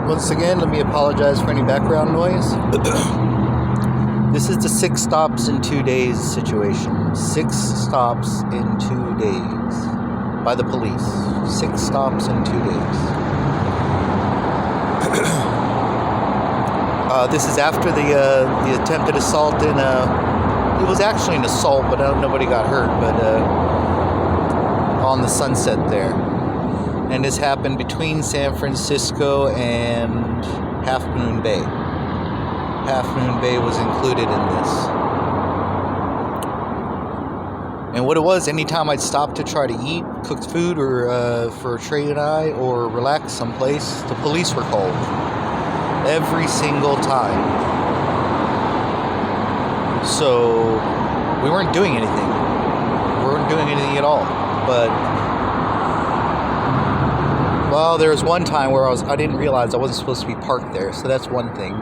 Once again, let me apologize for any background noise. This is the 6 stops in 2 days situation. 6 stops in 2 days by the police. 6 stops in 2 days. This is after the attempted assault in it was actually an assault, but nobody got hurt, but on the Sunset there. And this happened between San Francisco and Half Moon Bay. Half Moon Bay was included in this. And what it was, anytime I'd stop to try to eat cooked food or for Trey and I, or relax someplace, the police were called. Every single time. So we weren't doing anything. We weren't doing anything at all. But well, there was one time where I didn't realize I wasn't supposed to be parked there, so that's one thing.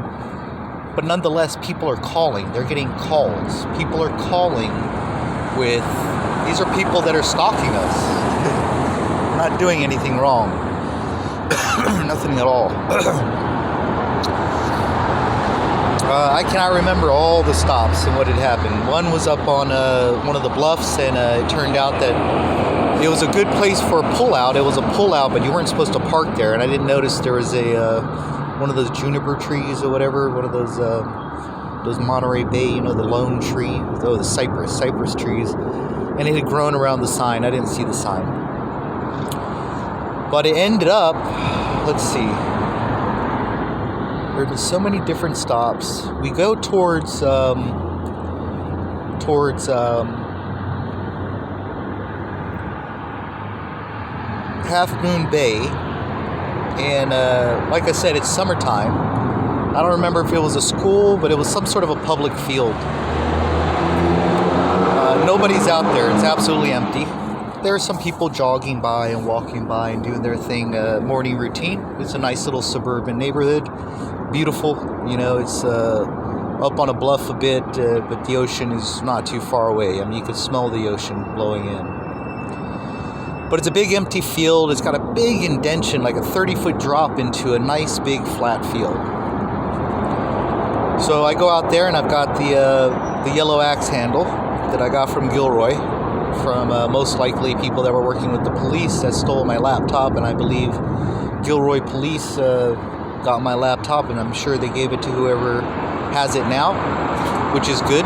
But nonetheless, people are calling. They're getting calls. People are calling with, these are people that are stalking us. We're not doing anything wrong. Nothing at all. I cannot remember all the stops and what had happened. One was up on one of the bluffs, and it turned out that it was a good place for a pullout. It was a pullout, but you weren't supposed to park there. And I didn't notice there was one of those juniper trees or whatever, one of those Monterey Bay, you know, the lone tree, the cypress trees, and it had grown around the sign. I didn't see the sign, but it ended up. Let's see. There were so many different stops. We go towards Half Moon Bay, and like I said, it's summertime. I don't remember if it was a school, but it was some sort of a public field. Nobody's out there. It's absolutely empty. There are some people jogging by and walking by and doing their thing, morning routine. It's a nice little suburban neighborhood. Beautiful, you know, it's up on a bluff a bit, but the ocean is not too far away. I mean, you could smell the ocean blowing in. But it's a big empty field. It's got a big indention, like a 30-foot drop into a nice big flat field. So I go out there, and I've got the yellow axe handle that I got from Gilroy, from most likely people that were working with the police that stole my laptop, and I believe Gilroy police got my laptop, and I'm sure they gave it to whoever has it now, which is good.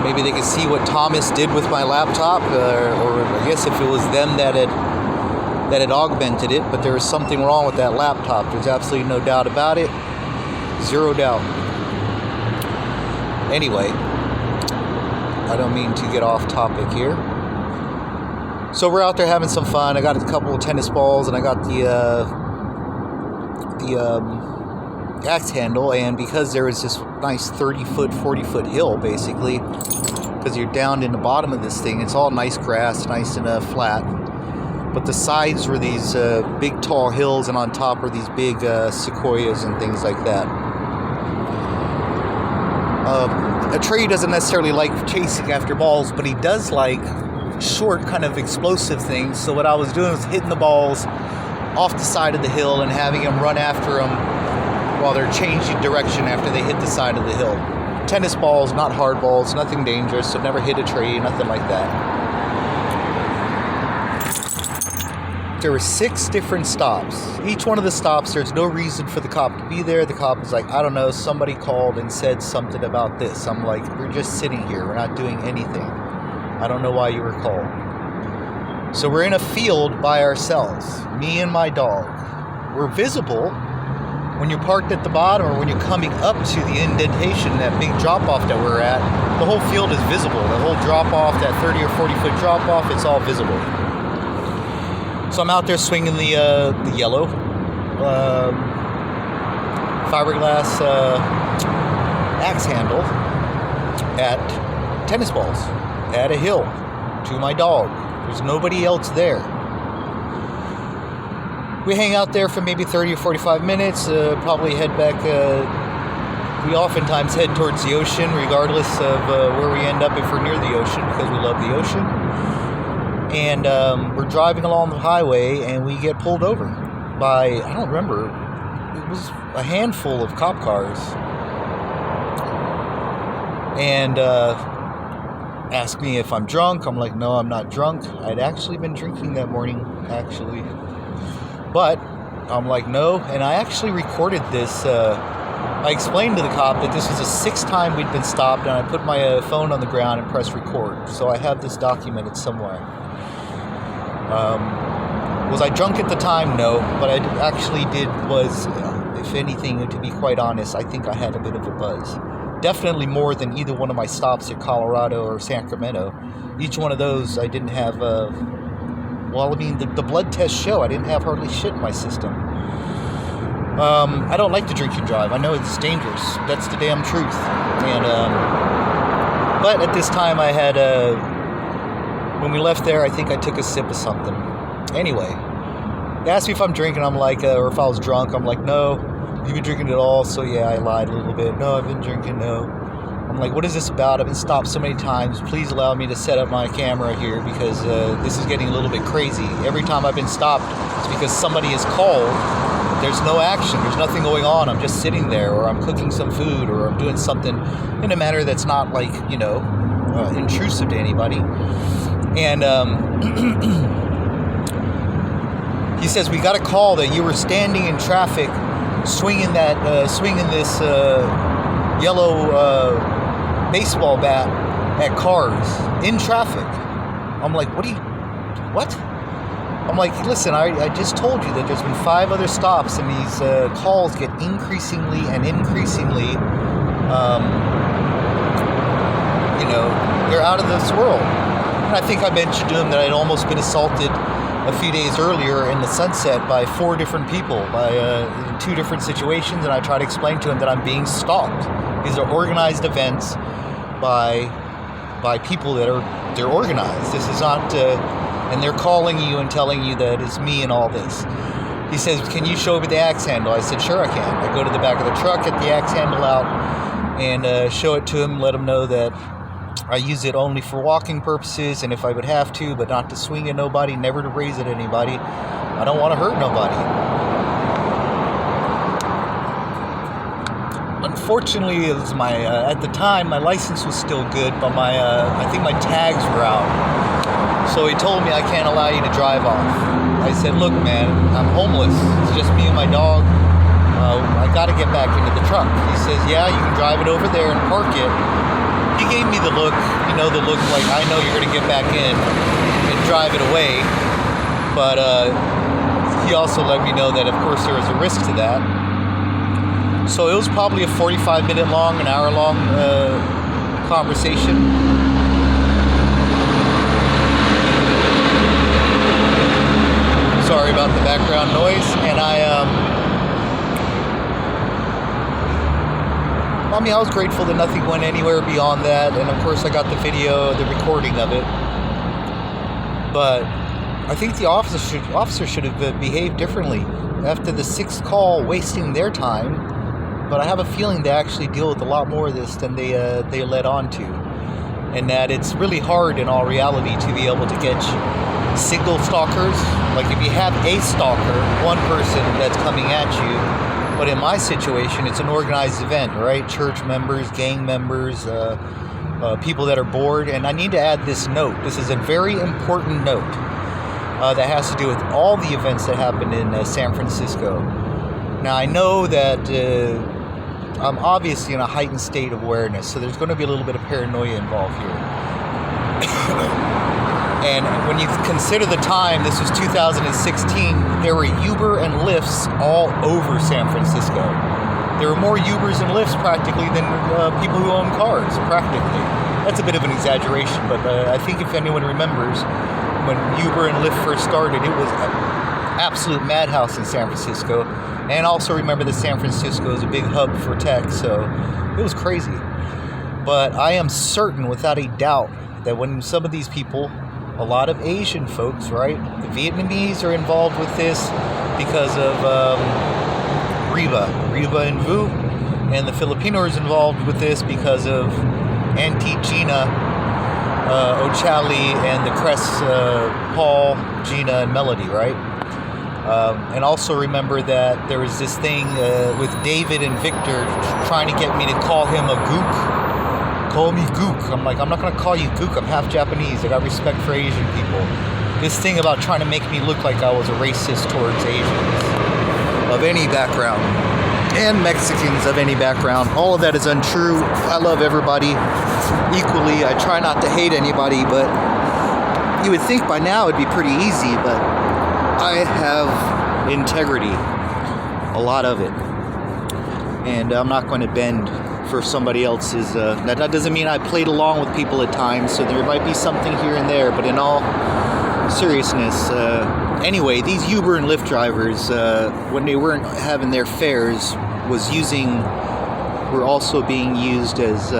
Maybe they could see what Thomas did with my laptop, or I guess if it was them that had augmented it, but there was something wrong with that laptop. There's absolutely no doubt about it. Zero doubt. Anyway, I don't mean to get off topic here. So we're out there having some fun. I got a couple of tennis balls, and I got the axe handle, and because there was this nice 30-foot, 40-foot hill, basically, because you're down in the bottom of this thing, it's all nice grass, nice and flat, but the sides were these big, tall hills, and on top were these big sequoias and things like that. A tree doesn't necessarily like chasing after balls, but he does like short, kind of explosive things. So what I was doing was hitting the balls off the side of the hill and having him run after them while they're changing direction after they hit the side of the hill. Tennis balls, not hard balls, nothing dangerous, so never hit a tree, nothing like that. There were 6 different stops. Each one of the stops, there's no reason for the cop to be there. The cop was like, I don't know, somebody called and said something about this. I'm like, we're just sitting here. We're not doing anything. I don't know why you were called. So we're in a field by ourselves, me and my dog. We're visible when you're parked at the bottom or when you're coming up to the indentation, that big drop-off that we're at. The whole field is visible. The whole drop-off, that 30 or 40-foot drop-off, it's all visible. So I'm out there swinging the yellow fiberglass axe handle at tennis balls at a hill to my dog. There's nobody else there. We hang out there for maybe 30 or 45 minutes, probably head back. We oftentimes head towards the ocean, regardless of where we end up if we're near the ocean, because we love the ocean. And we're driving along the highway, and we get pulled over by, I don't remember, was a handful of cop cars, and asked me if I'm drunk. I'm like, no, I'm not drunk. I'd actually been drinking that morning, actually. But I'm like, no. And I actually recorded this. I explained to the cop that this was the 6th time we'd been stopped, and I put my phone on the ground and pressed record. So I have this documented somewhere. Was I drunk at the time? No. But I actually was, if anything, to be quite honest, I think I had a bit of a buzz. Definitely more than either one of my stops at Colorado or Sacramento. Each one of those, I didn't have, the blood tests show I didn't have hardly shit in my system. I don't like to drink and drive. I know it's dangerous. That's the damn truth. And, but at this time I had, when we left there, I think I took a sip of something. Anyway, they asked me if I'm drinking. I'm like, or if I was drunk. I'm like, no. You've been drinking at all? So yeah, I lied a little bit. No, I've been drinking, no. I'm like, what is this about? I've been stopped so many times. Please allow me to set up my camera here because this is getting a little bit crazy. Every time I've been stopped, it's because somebody is called. There's no action. There's nothing going on. I'm just sitting there, or I'm cooking some food, or I'm doing something in a manner that's not like, intrusive to anybody. And he says, we got a call that you were standing in traffic swinging this yellow baseball bat at cars in traffic. I'm like, what? I'm like, listen, I just told you that there's been 5 other stops, and these calls get increasingly, they're out of this world. And I think I mentioned to him that I'd almost been assaulted a few days earlier in the Sunset by 4 different people, in 2 different situations, and I try to explain to him that I'm being stalked. These are organized events by people they're organized. This is not, and they're calling you and telling you that it's me and all this. He says, can you show me the axe handle? I said, sure I can. I go to the back of the truck, get the axe handle out, and show it to him, let him know that I use it only for walking purposes, and if I would have to, but not to swing at nobody, never to raise at anybody. I don't want to hurt nobody. Unfortunately, it was at the time, my license was still good, but I think my tags were out. So he told me, I can't allow you to drive off. I said, look, man, I'm homeless. It's just me and my dog. I got to get back into the truck. He says, yeah, you can drive it over there and park it. He gave me the look, the look like, I know you're going to get back in and drive it away. But he also let me know that, of course, there was a risk to that. So it was probably a 45-minute long, an hour-long conversation. Sorry about the background noise. And I was grateful that nothing went anywhere beyond that, and of course I got the video, the recording of it. But I think the officer should have behaved differently after the 6th call, wasting their time. But I have a feeling they actually deal with a lot more of this than they led on to, and that it's really hard in all reality to be able to catch single stalkers. Like if you have a stalker, one person that's coming at you. But in my situation, it's an organized event, right? Church members, gang members, people that are bored. And I need to add this note. This is a very important note that has to do with all the events that happened in San Francisco. Now, I know that I'm obviously in a heightened state of awareness, so there's going to be a little bit of paranoia involved here. And when you consider the time, this was 2016, there were Uber and Lyfts all over San Francisco. There were more Ubers and Lyfts practically than people who own cars, practically. That's a bit of an exaggeration, but I think if anyone remembers, when Uber and Lyft first started, it was an absolute madhouse in San Francisco. And also remember that San Francisco is a big hub for tech, so it was crazy. But I am certain, without a doubt, that when some of these people, a lot of Asian folks, right? The Vietnamese are involved with this because of Reba and Vu, and the Filipinos are involved with this because of Auntie Gina O'Chally and the Cress, Paul, Gina, and Melody, right? And also remember that there was this thing with David and Victor trying to get me to call him a gook. Call me gook. I'm like, I'm not going to call you gook. I'm half Japanese. I got respect for Asian people. This thing about trying to make me look like I was a racist towards Asians of any background and Mexicans of any background. All of that is untrue. I love everybody equally. I try not to hate anybody, but you would think by now it'd be pretty easy, but I have integrity, a lot of it, and I'm not going to bend for somebody else's. That doesn't mean I played along with people at times, so there might be something here and there, but in all seriousness, anyway, these Uber and Lyft drivers, when they weren't having their fares, were also being used as,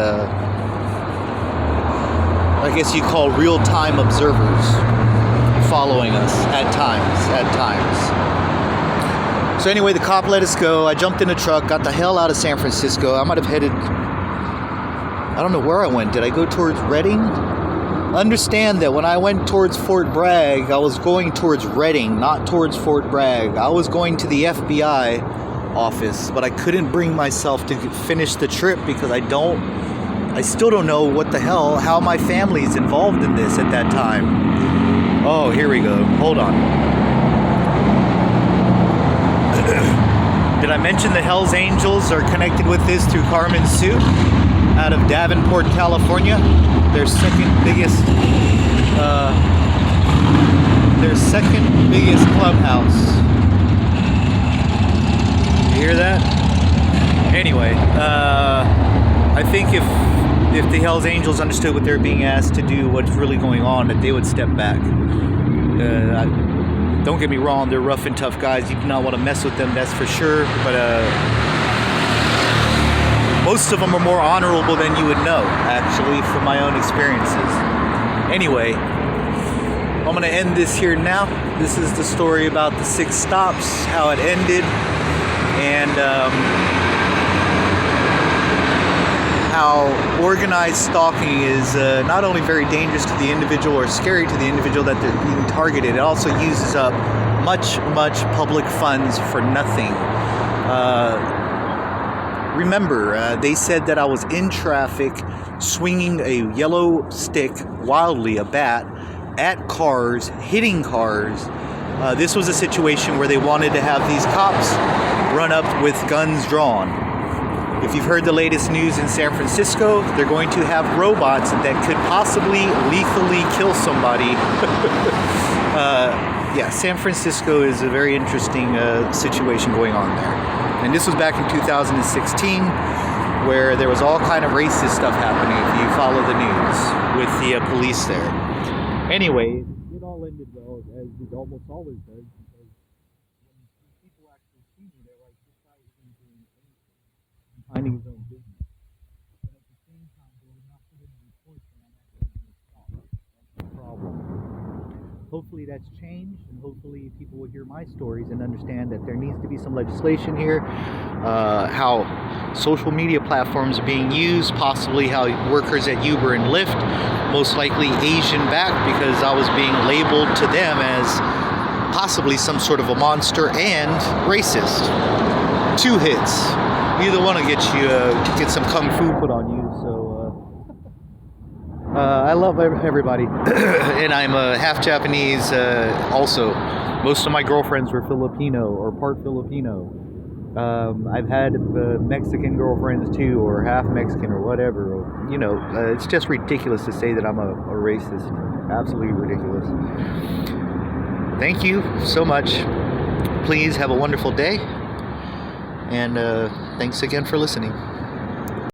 I guess you call real-time observers, following us at times. So anyway, the cop let us go. I jumped in a truck, got the hell out of San Francisco. I might have headed, I don't know where I went. Did I go towards Redding? Understand that when I went towards Fort Bragg, I was going towards Redding, not towards Fort Bragg. I was going to the FBI office, but I couldn't bring myself to finish the trip because I still don't know how my family's involved in this at that time. Oh, here we go. Hold on. Did I mention the Hells Angels are connected with this through Carmen Sue out of Davenport, California? Their second biggest clubhouse. You hear that? Anyway, I think if the Hells Angels understood what they're being asked to do, what's really going on, that they would step back. Don't get me wrong, they're rough and tough guys. You do not want to mess with them, that's for sure. But most of them are more honorable than you would know, actually, from my own experiences. Anyway, I'm going to end this here now. This is the story about the 6 stops, how it ended, and how organized stalking is not only very dangerous to the individual or scary to the individual that they're being targeted, it also uses up much public funds for nothing. Remember, they said that I was in traffic swinging a yellow stick wildly, a bat, at cars, hitting cars. This was a situation where they wanted to have these cops run up with guns drawn. If you've heard the latest news in San Francisco, they're going to have robots that could possibly lethally kill somebody. Yeah, San Francisco is a very interesting situation going on there. And this was back in 2016, where there was all kind of racist stuff happening, if you follow the news, with the police there. Anyway, it all ended well, as it almost always does, because when people actually see me, they're like, this guy isn't doing anything. He's minding his own business. But at the same time, they would not put in a report that I'm actually being stalked. That's the problem. Hopefully that's changed, and hopefully people will hear my stories and understand that there needs to be some legislation here, how social media platforms are being used, possibly how workers at Uber and Lyft, most likely Asian backed, because I was being labeled to them as possibly some sort of a monster and racist. 2 hits. Either one will get some kung fu put on you, so I love everybody, and I'm half Japanese also. Most of my girlfriends were Filipino or part Filipino. I've had Mexican girlfriends too, or half Mexican or whatever. You know, it's just ridiculous to say that I'm a racist. Absolutely ridiculous. Thank you so much. Please have a wonderful day, and thanks again for listening.